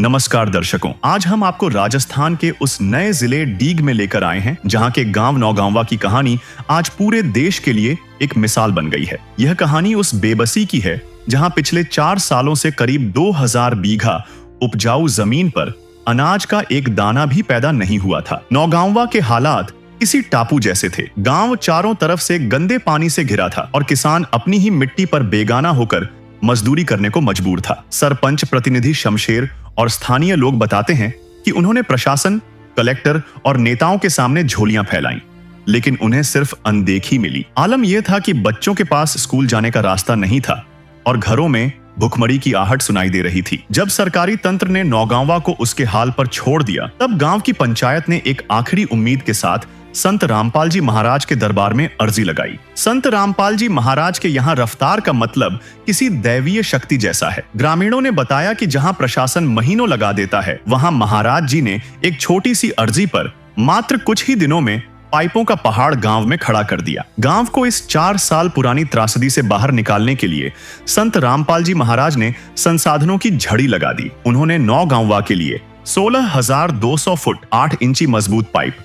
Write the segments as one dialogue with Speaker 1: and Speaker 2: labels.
Speaker 1: नमस्कार दर्शकों, आज हम आपको राजस्थान के उस नए जिले डीग में लेकर आए हैं जहां के गांव नौगांवा की कहानी आज पूरे देश के लिए एक मिसाल बन गई है। यह कहानी उस बेबसी की है जहां पिछले 4 सालों से करीब 2000 बीघा उपजाऊ जमीन पर अनाज का एक दाना भी पैदा नहीं हुआ था। नौगांवा के हालात किसी टापू जैसे थे। गांव चारों तरफ से गंदे पानी से घिरा था और किसान अपनी ही मिट्टी पर बेगाना होकर मजदूरी करने को मजबूर था। सरपंच प्रतिनिधि शमशेर और स्थानीय लोग बताते हैं कि उन्होंने प्रशासन, कलेक्टर और नेताओं के सामने झोलियां फैलाईं, लेकिन उन्हें सिर्फ अनदेखी मिली। आलम यह था कि बच्चों के पास स्कूल जाने का रास्ता नहीं था और घरों में भुखमरी की आहट सुनाई दे रही थी। जब सरकारी तंत्र ने नौगांवा को उसके हाल पर छोड़ दिया, तब गांव की पंचायत ने एक आखिरी उम्मीद के साथ संत रामपाल जी महाराज के दरबार में अर्जी लगाई। संत रामपाल जी महाराज के यहाँ रफ्तार का मतलब किसी दैवीय शक्ति जैसा है। ग्रामीणों ने बताया कि जहाँ प्रशासन महीनों लगा देता है, वहाँ महाराज जी ने एक छोटी सी अर्जी पर मात्र कुछ ही दिनों में पाइपों का पहाड़ गांव में खड़ा कर दिया। गांव को इस 4 साल पुरानी त्रासदी से बाहर निकालने के लिए संत रामपाल जी महाराज ने संसाधनों की झड़ी लगा दी। उन्होंने नौगांवा के लिए 16,200 फुट 8 इंची मजबूत पाइप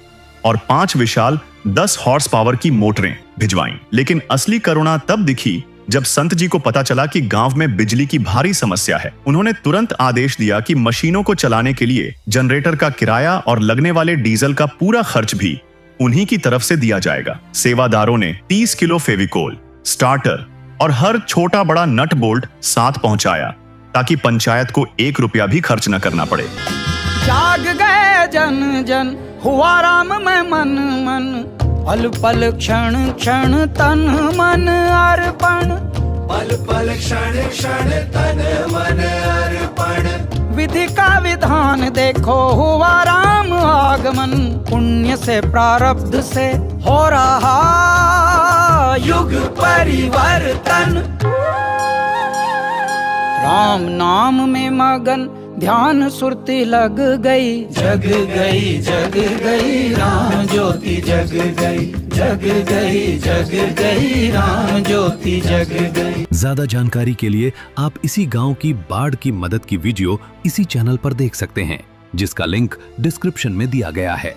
Speaker 1: और 5 विशाल 10 हॉर्स पावर की मोटरें भिजवाईं। लेकिन असली करुणा तब दिखी जब संत जी को पता चला कि गांव में बिजली की भारी समस्या है। उन्होंने तुरंत आदेश दिया कि मशीनों को चलाने के लिए जनरेटर का किराया और लगने वाले डीजल का पूरा खर्च भी उन्हीं की तरफ से दिया जाएगा। सेवादारों ने 30 किलो फेविकोल, स्टार्टर और हर छोटा बड़ा नट बोल्ट साथ पहुंचाया ताकि पंचायत को 1 रुपया भी खर्च न करना पड़े।
Speaker 2: जाग गए जन जन, हुआ राम में मन मन, पल पल क्षण क्षण तन मन अर्पण,
Speaker 3: पल पल क्षण क्षण तन मन अर्पण।
Speaker 2: विधि का विधान देखो, हुआ राम आगमन, पुण्य से प्रारब्ध से हो रहा
Speaker 3: युग परिवर्तन।
Speaker 2: राम नाम में मगन ध्यान सुरती लग गई,
Speaker 3: जग गई जग गई राम ज्योति जग गई, जग गई जग गई राम ज्योति जग गई।
Speaker 4: ज्यादा जानकारी के लिए आप इसी गांव की बाढ़ की मदद की वीडियो इसी चैनल पर देख सकते हैं, जिसका लिंक डिस्क्रिप्शन में दिया गया है।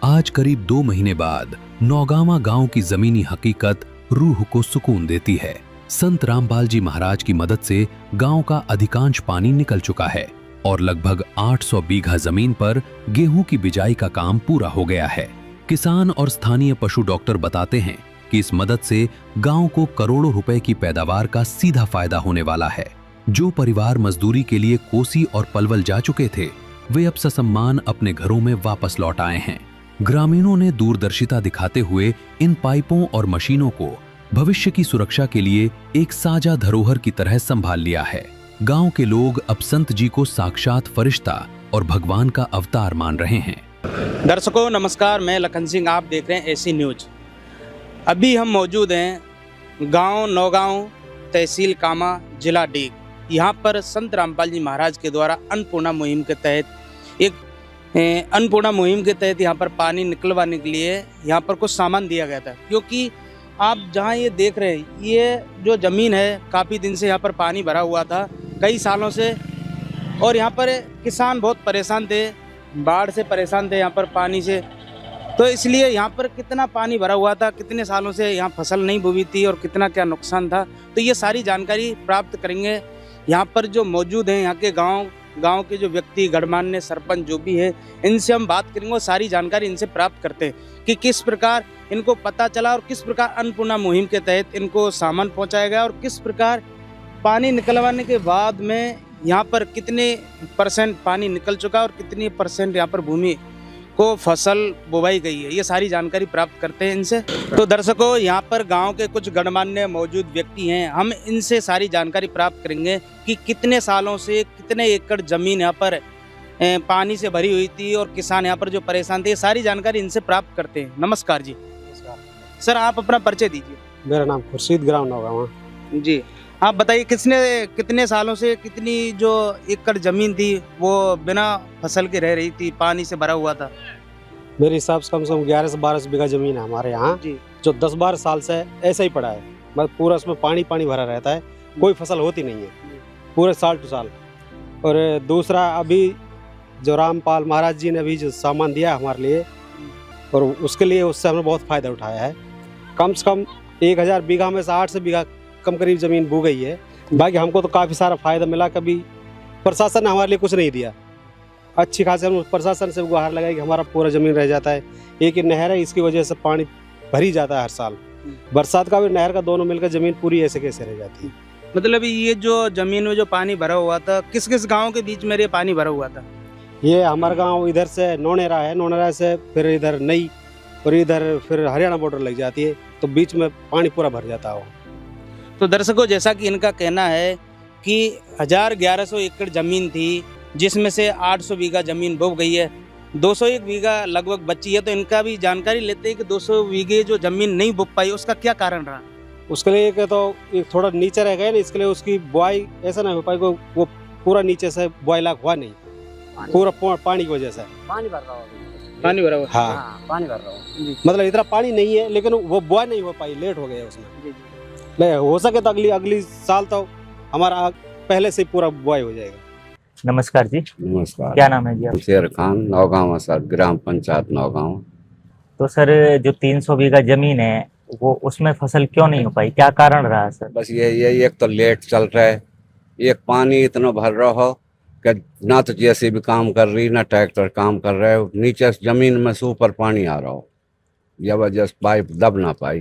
Speaker 4: आज करीब 2 महीने बाद नौगांवा गांव की जमीनी हकीकत रूह को सुकून देती है। संत रामपाल जी महाराज की मदद से गांव का अधिकांश पानी निकल चुका है और लगभग 800 बीघा जमीन पर गेहूं की बिजाई का काम पूरा हो गया है। किसान और स्थानीय पशु डॉक्टर बताते हैं कि इस मदद से गांव को करोड़ों रुपए की पैदावार का सीधा फायदा होने वाला है। जो परिवार मजदूरी के लिए कोसी और पलवल जा चुके थे, वे अब ससम्मान अपने घरों में वापस लौट आए हैं। ग्रामीणों ने दूरदर्शिता दिखाते हुए इन पाइपों और मशीनों को भविष्य की सुरक्षा के लिए एक साझा धरोहर की तरह संभाल लिया है। गांव के लोग अब संत जी को साक्षात फरिश्ता और भगवान का अवतार मान रहे हैं।
Speaker 5: दर्शकों नमस्कार, मैं लखन सिंह, आप देख रहे हैं एसी न्यूज। अभी हम मौजूद हैं गांव नौगांव, तहसील कामा, जिला डीग। यहां पर संत रामपाल जी महाराज के द्वारा अन्नपूर्णा मुहिम के तहत यहां पर पानी निकलवाने के लिए यहां पर कुछ सामान दिया गया था। क्योंकि आप जहां ये देख रहे हैं, ये जो ज़मीन है काफ़ी दिन से यहाँ पर पानी भरा हुआ था, कई सालों से, और यहाँ पर किसान बहुत परेशान थे, बाढ़ से परेशान थे, यहाँ पर पानी से। तो इसलिए यहाँ पर कितना पानी भरा हुआ था, कितने सालों से यहाँ फसल नहीं बोई थी और कितना क्या नुकसान था, तो ये सारी जानकारी प्राप्त करेंगे यहाँ पर जो मौजूद हैं। यहाँ के गांव के जो व्यक्ति, गणमान्य सरपंच जो भी है, इनसे हम बात करेंगे और सारी जानकारी इनसे प्राप्त करते हैं कि किस प्रकार इनको पता चला और किस प्रकार अन्नपूर्णा मुहिम के तहत इनको सामान पहुंचाया गया और किस प्रकार पानी निकलवाने के बाद में यहाँ पर कितने % पानी निकल चुका और कितनी % यहाँ पर भूमि को फसल बोवाई गई है। ये सारी जानकारी प्राप्त करते हैं इनसे। तो दर्शकों, यहाँ पर गांव के कुछ गणमान्य मौजूद व्यक्ति हैं, हम इनसे सारी जानकारी प्राप्त करेंगे कि कितने सालों से कितने एकड़ जमीन यहाँ पर पानी से भरी हुई थी और किसान यहाँ पर जो परेशान थे, ये सारी जानकारी इनसे प्राप्त करते हैं। नमस्कार जी। नमस्कार सर, आप अपना परिचय दीजिए।
Speaker 6: मेरा नाम खुर्शीद, ग्राम नौगांवा
Speaker 5: जी। आप बताइए कितने सालों से कितनी जो एकड़ जमीन थी वो बिना फसल के रह रही थी, पानी से भरा हुआ था?
Speaker 6: मेरे हिसाब से कम 11 से 12 बीघा जमीन है हमारे यहाँ, जो 10-12 साल से ऐसा ही पड़ा है। बस पूरा उसमें पानी भरा रहता है, कोई फसल होती नहीं है पूरे साल टू साल। और दूसरा अभी जो रामपाल महाराज जी ने अभी जो सामान दिया हमारे लिए, और उसके लिए उससे हमने बहुत फ़ायदा उठाया है। कम से कम 1000 बीघा में से 800 बीघा कम करीब ज़मीन बो गई है। बाकी हमको तो काफ़ी सारा फ़ायदा मिला। कभी प्रशासन ने हमारे लिए कुछ नहीं दिया। अच्छी खासी हम प्रशासन से गुहार लगाई कि हमारा पूरा ज़मीन रह जाता है। एक ही नहर है, इसकी वजह से पानी भरी जाता है हर साल। बरसात का भी नहर का दोनों मिलकर ज़मीन पूरी ऐसे कैसे रह जाती है।
Speaker 5: मतलब ये जो जमीन में जो पानी भरा हुआ था, किस किस गांव के बीच में ये पानी भरा हुआ था?
Speaker 6: ये हमारा गांव इधर से नौनेरा है, नौनेरा से फिर इधर नई, और इधर फिर हरियाणा बॉर्डर लग जाती है, तो बीच में पानी पूरा भर जाता है।
Speaker 5: तो दर्शकों, जैसा कि इनका कहना है कि 1100 एकड़ जमीन थी, जिसमें से 800 बीघा जमीन बो गई है, 201 बीघा लगभग बची है। तो इनका भी जानकारी लेते हैं कि 200 बीघे जो जमीन नहीं बो पाई, उसका क्या कारण रहा?
Speaker 6: उसके लिए एक तो एक थोड़ा नीचे रह गए ना, इसके लिए उसकी बुआई ऐसा नहीं हो पाई, वो पूरा नीचे से बुआई लाख हुआ नहीं, पूरा पानी की वजह से
Speaker 5: पानी भर रहा हुआ।
Speaker 6: हाँ,
Speaker 2: पानी भर रहा हूँ।
Speaker 6: मतलब इतना पानी नहीं है, लेकिन वो बुआई नहीं हो पाई, लेट हो गया उसमें। नहीं हो सके तो अगली साल तो हमारा पहले से पूरा बुआई हो जाएगा।
Speaker 7: नमस्कार जी।
Speaker 8: नमस्कार।
Speaker 7: क्या नाम है जी आप?
Speaker 8: शेर खान, नौगांव सर, ग्राम पंचायत नौगांव।
Speaker 7: तो सर, जो 300 बीघा जमीन है वो उसमें फसल क्यों नहीं हो पाई, क्या कारण रहा सर?
Speaker 8: बस ये एक तो लेट चल रहा है, एक पानी इतना भर रहा हो कि ना तो जेसीबी काम कर रही, ना ट्रैक्टर काम कर रहे हो, नीचे जमीन में से ऊपर पानी आ रहा हो, जबरदस्त पाइप दब ना पाई।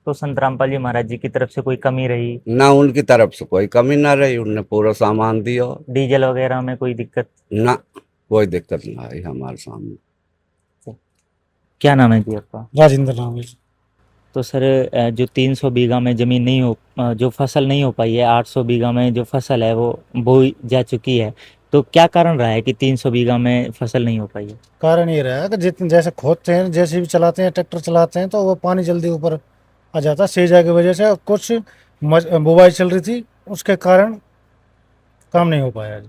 Speaker 7: तो संत रामपाल जी महाराज जी की तरफ से कोई कमी रही?
Speaker 8: ना उनकी तरफ से कोई कमी ना रही, उनने पूरा सामान दिया।
Speaker 7: डीजल वगैरह में कोई दिक्कत?
Speaker 8: ना, कोई दिक्कत ना आई हमारे सामने।
Speaker 7: क्या नाम है जी आपका?
Speaker 6: राजेंद्र नाम है।
Speaker 7: तो सर, जो 300 बीघा में जमीन नहीं हो, जो फसल नहीं हो पाई है, 800 बीघा में जो फसल है वो बोई जा चुकी है, तो क्या कारण रहा है कि 300 बीघा में फसल नहीं हो पाई है?
Speaker 9: कारण ये रहा है कि जितने जैसे खोदते हैं, जैसे भी चलाते हैं, ट्रैक्टर चलाते हैं, तो वो पानी जल्दी ऊपर आ जाता है सेजा की वजह से। कुछ बुवाई चल रही थी, उसके कारण काम नहीं हो पाया।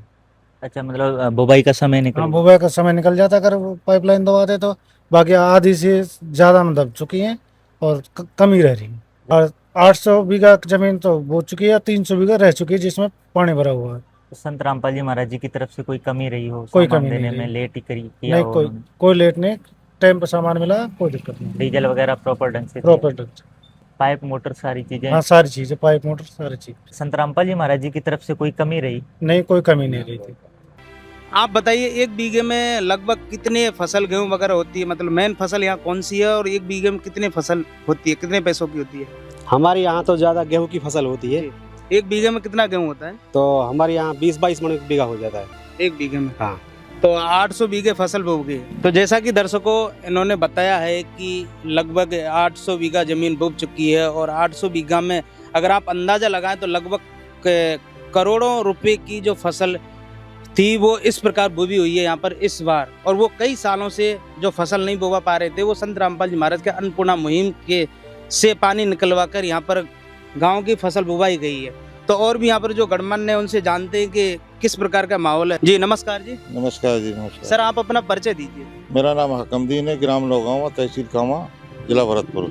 Speaker 7: अच्छा, मतलब बुवाई का समय निकल?
Speaker 9: हाँ, बुवाई का समय निकल जाता अगर पाइपलाइन दबाते तो। बाकी आधी से ज़्यादा में दब चुकी हैं और कमी रह रही है। और 800 बीघा जमीन तो बो चुकी है, 300 बीघा रह चुकी है जिसमें पानी भरा हुआ है।
Speaker 7: तो संत रामपाल जी महाराज जी की तरफ से कोई कमी रही हो?
Speaker 9: कोई
Speaker 7: सामान
Speaker 9: कमी नहीं
Speaker 7: देने में
Speaker 9: रही।
Speaker 7: लेट ही किया
Speaker 9: नहीं,
Speaker 7: हो?
Speaker 9: कोई लेट नहीं, टाइम पर सामान मिला, कोई दिक्कत नहीं।
Speaker 7: डीजल वगैरह प्रॉपर ढंग से?
Speaker 9: प्रॉपर,
Speaker 7: पाइप मोटर सारी चीजें?
Speaker 9: हाँ, सारी चीज़ें, पाइप मोटर सारी चीज़।
Speaker 7: संत रामपाल जी महाराज जी की तरफ से कोई कमी रही?
Speaker 9: नहीं, कोई कमी नहीं रही थी।
Speaker 5: आप बताइए, एक बीघे में लगभग कितने फसल गेहूं वगैरह होती है? मतलब मेन फसल यहाँ कौन सी है, और एक बीघे में कितने फसल होती है, कितने पैसों की होती है?
Speaker 6: हमारे यहाँ तो ज़्यादा गेहूँ की फसल होती है।
Speaker 5: एक बीघे में कितना गेहूं होता है?
Speaker 6: तो हमारे यहाँ 20-22 मन बीघा हो जाता है
Speaker 5: एक बीघे में।
Speaker 6: हाँ।
Speaker 5: तो 800 बीघे फसल बो गई। तो जैसा कि दर्शकों इन्होंने बताया है कि लगभग 800 बीघा जमीन बो चुकी है, और 800 बीघा में अगर आप अंदाजा लगाएं तो लगभग करोड़ों रुपए की जो फसल थी वो इस प्रकार बोई हुई है यहाँ पर इस बार। और वो कई सालों से जो फसल नहीं बोवा पा रहे थे, वो संत रामपाल जी महाराज के अन्नपूर्णा मुहिम के से पानी निकलवा कर यहाँ पर गांव की फसल बुवाई गई है। तो और भी यहाँ पर जो गणमान्य है उनसे जानते हैं कि किस प्रकार का माहौल है। जी नमस्कार जी।
Speaker 10: नमस्कार जी। नमस्कार
Speaker 5: सर, आप अपना परिचय दीजिए।
Speaker 10: मेरा नाम हकमदीन है, ग्राम नौगांव, तहसील कामा, जिला भरतपुर।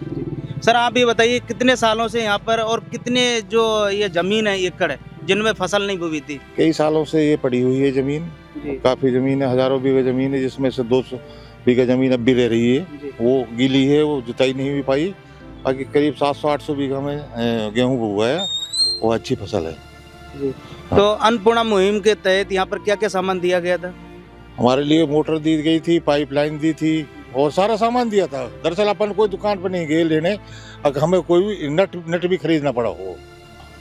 Speaker 5: सर, आप ये बताइए, कितने सालों से यहाँ पर, और कितने जो ये जमीन है एकड़ है जिनमें फसल नहीं बोई थी?
Speaker 10: कई सालों से ये पड़ी हुई है जमीन, काफी जमीन है, हजारों बीघा जमीन है, जिसमें से 200 बीघा जमीन अब भी रह रही है, वो गीली है, वो जुताई नहीं हुई पाई। बाकी करीब 700-800 बीघा में गेहूँ हुआ है, वो अच्छी फसल है।
Speaker 5: तो अन्नपूर्णा मुहिम के तहत यहाँ पर क्या क्या सामान दिया गया था?
Speaker 10: हमारे लिए मोटर दी गई थी, पाइपलाइन दी थी, और सारा सामान दिया था। दरअसल अपन कोई दुकान पर नहीं गए लेने, अगर हमें कोई भी नट भी खरीदना पड़ा हो।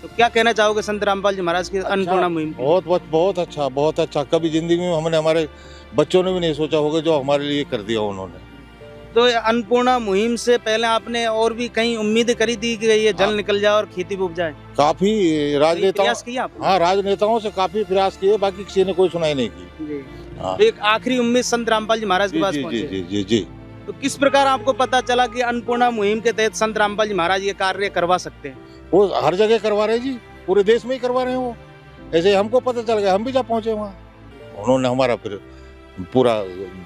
Speaker 5: तो क्या कहना चाहोगे संत रामपाल जी महाराज की अन्नपूर्णा मुहिम?
Speaker 10: बहुत अच्छा, बहुत अच्छा। कभी जिंदगी में हमने, हमारे बच्चों ने भी नहीं सोचा होगा जो हमारे लिए कर दिया उन्होंने।
Speaker 5: तो अन्नपूर्णा मुहिम से पहले आपने और भी कहीं उम्मीदें करी थी कि ये जल निकल जाए और खेती बुक जाए?
Speaker 10: काफी राजनेताओं,
Speaker 5: प्रयास किया आपने?
Speaker 10: हाँ, राजनेताओं से काफी प्रयास किए, बाकी किसी ने कोई सुनाई नहीं की। हाँ।
Speaker 5: तो एक आखिरी उम्मीद संत रामपाल जी महाराज के पास पहुंचे।
Speaker 10: जी जी जी।
Speaker 5: तो किस प्रकार आपको पता चला कि अन्नपूर्णा मुहिम के तहत संत रामपाल जी महाराज ये कार्य करवा सकते हैं?
Speaker 10: वो हर जगह करवा रहे जी, पूरे देश में ही करवा रहे हैं वो। ऐसे हमको पता चल गया, हम भी जा पहुंचे वहाँ। उन्होंने हमारा फिर पूरा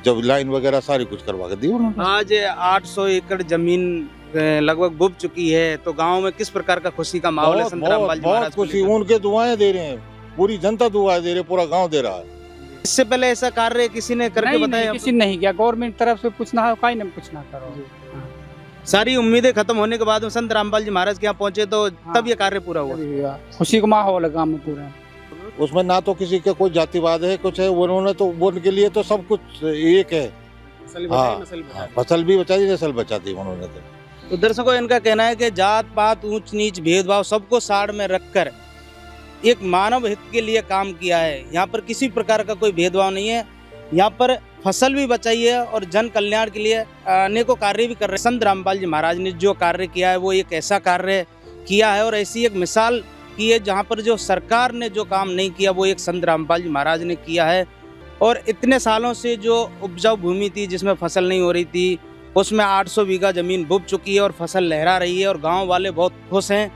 Speaker 10: जब लाइन वगैरह सारी कुछ करवा के दी उन्होंने।
Speaker 5: आज 800 एकड़ जमीन लगभग बुब चुकी है, तो गांव में किस प्रकार का खुशी का माहौल है संत रामपाल जी महाराज?
Speaker 10: बहुत खुशी, उनके दुआएं दे रहे हैं, पूरी जनता दुआ दे रही, पूरा गांव दे रहा है।
Speaker 5: इससे पहले ऐसा कार्य किसी ने करके
Speaker 2: नहीं,
Speaker 5: बताया?
Speaker 2: किसी ने नहीं किया, गवर्नमेंट तरफ से कुछ ना, काई ने कुछ ना करो।
Speaker 5: सारी उम्मीदें खत्म होने के बाद में संत रामपाल जी महाराज के यहाँ पहुंचे तो तब ये कार्य पूरा हुआ।
Speaker 2: खुशी का माहौल है गाँव में पूरा।
Speaker 10: उसमें ना तो किसी का कोई जातिवाद है, कुछ है, उन्होंने तो उनके लिए तो सब कुछ एक है। हाँ, फसल भी बचा दी, नस्ल बचा दी उन्होंने
Speaker 5: तो दर्शकों, इनका कहना है कि जात पात ऊंच नीच भेदभाव सबको साड़ में रखकर एक मानव हित के लिए काम किया है। यहाँ पर किसी प्रकार का कोई भेदभाव नहीं है। यहाँ पर फसल भी बचाई है और जन कल्याण के लिए अनेकों कार्य भी कर रहे हैं। संत रामपाल जी महाराज ने जो कार्य किया है वो एक ऐसा कार्य किया है और ऐसी एक मिसाल की है जहाँ पर जो सरकार ने जो काम नहीं किया वो एक संत रामपाल जी महाराज ने किया है। और इतने सालों से जो उपजाऊ भूमि थी जिसमें फसल नहीं हो रही थी, उसमें 800 बीघा जमीन बुब चुकी है और फसल लहरा रही है और गांव वाले बहुत खुश हैं।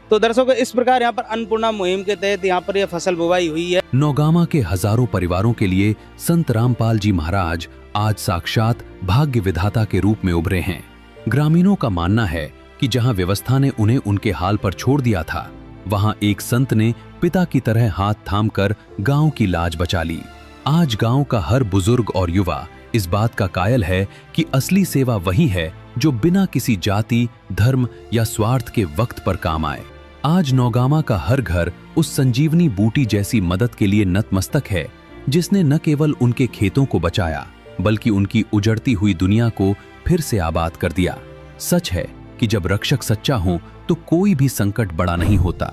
Speaker 5: तो दर्शकों, इस प्रकार यहाँ पर अन्नपूर्णा मुहिम के तहत यहाँ पर यह फसल बुवाई हुई है।
Speaker 4: नौगामा के हजारों परिवारों के लिए संत रामपाल जी महाराज आज साक्षात भाग्य विधाता के रूप में उभरे हैं। ग्रामीणों का मानना है कि जहां व्यवस्था ने उन्हें उनके हाल पर छोड़ दिया था, वहां एक संत ने पिता की तरह हाथ थामकर गांव की लाज बचा ली। आज गांव का हर बुजुर्ग और युवा इस बात का कायल है कि असली सेवा वही है जो बिना किसी जाति, धर्म या स्वार्थ के वक्त पर काम आए। आज नौगामा का हर घर उस संजीवनी बूटी जैसी मदद के लिए नतमस्तक है, जिसने न केवल उनके खेतों को बचाया बल्कि उनकी उजड़ती हुई दुनिया को फिर से आबाद कर दिया। सच है कि जब रक्षक सच्चा हो तो कोई भी संकट बड़ा नहीं होता।